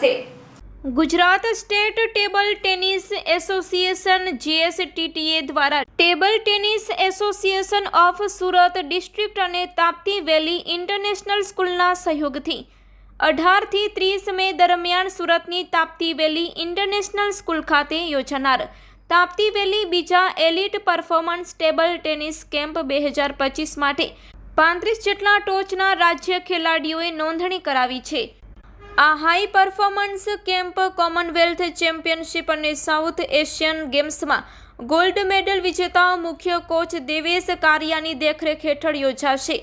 થશે। Gujarat state table tennis association GSTTA દ્વારા table tennis association of Surat district અને તાપ્તી વેલી international સ્કૂલના સહયોગથી 18 થી 30 મે દરમિયાન સુરતની તાપ્તી વેલી ઇન્ટરનેશનલ સ્કૂલ ખાતે યોજાનાર તાપ્તી વેલી બીજા elite performance table tennis camp 2025 માટે 35 જેટલા ટોચના રાજ્ય ખેલાડીઓએ નોંધણી કરાવી છે। આ high performance camp Commonwealth championship અને સાઉથ એશિયન ગેમ્સમાં ગોલ્ડ મેડલ વિજેતા મુખ્ય કોચ દેવેશ કારિયાની દેખરેખ હેઠળ યોજાશે।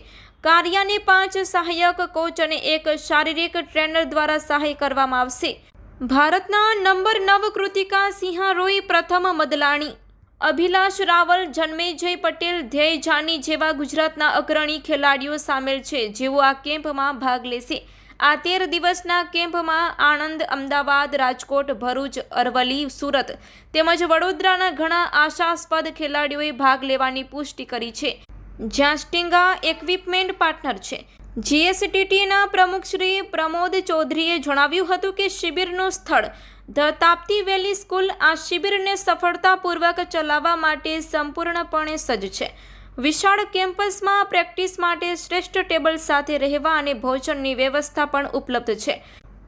કારિયાને 5 સહાયક કોચ અને 1 શારીરિક ટ્રેનર દ્વારા સહાય કરવામાં આવશે। ભારતના નંબર 9 કૃતિકા સિંહારોઈ પ્રથમ મદલાણી, અભિલાષ રાવલ, જન્મેજય પટેલ, ધ્યેય જાની જેવા ગુજરાતના અગ્રણી ખેલાડીઓ સામેલ છે, જેઓ આ કેમ્પમાં ભાગ લેશે। આ 13 દિવસના કેમ્પમાં આણંદ, અમદાવાદ, રાજકોટ, ભરૂચ, અરવલ્લી, સુરત તેમજ વડોદરાના ઘણા આશાસ્પદ ખેલાડીઓએ ભાગ લેવાની પુષ્ટિ કરી છે, જ્યાં સ્ટિંગા ઇક્વિપમેન્ટ પાર્ટનર છે। GSTTના પ્રમુખ શ્રી પ્રમોદ ચૌધરીએ જણાવ્યું હતું કે શિબિરનું સ્થળ ધ તાપ્તી વેલી સ્કૂલ આ શિબિરને સફળતાપૂર્વક ચલાવવા માટે સંપૂર્ણપણે સજ્જ છે। વિશાળ કેમ્પસમાં પ્રેક્ટિસ માટે શ્રેષ્ઠ ટેબલ સાથે રહેવા અને ભોજનની વ્યવસ્થા પણ ઉપલબ્ધ છે।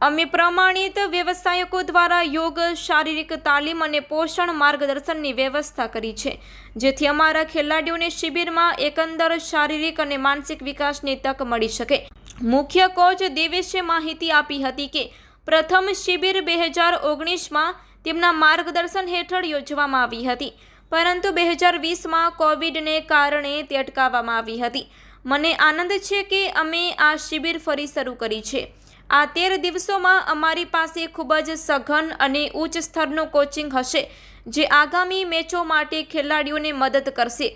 અમે પ્રમાણિત વ્યવસાયકો દ્વારા યોગ, શારીરિક તાલીમ અને પોષણ માર્ગદર્શનની વ્યવસ્થા કરી છે, જેથી અમારા ખેલાડીઓને શિબિરમાં એકંદર શારીરિક અને માનસિક વિકાસની તક મળી શકે। મુખ્ય કોચ દેવેશે માહિતી આપી હતી કે પ્રથમ શિબિર 2019માં તેમના માર્ગદર્શન હેઠળ યોજવામાં આવી હતી, પરંતુ 2020માં કોવિડને કારણે તે અટકાવવામાં આવી હતી। મને આનંદ છે કે અમે આ શિબિર ફરી શરૂ કરી છે। આ 13 દિવસોમાં અમારી પાસે ખૂબ જ સઘન અને ઉચ્ચ સ્તરનું કોચિંગ હશે, જે આગામી મેચો માટે ખેલાડીઓને મદદ કરશે।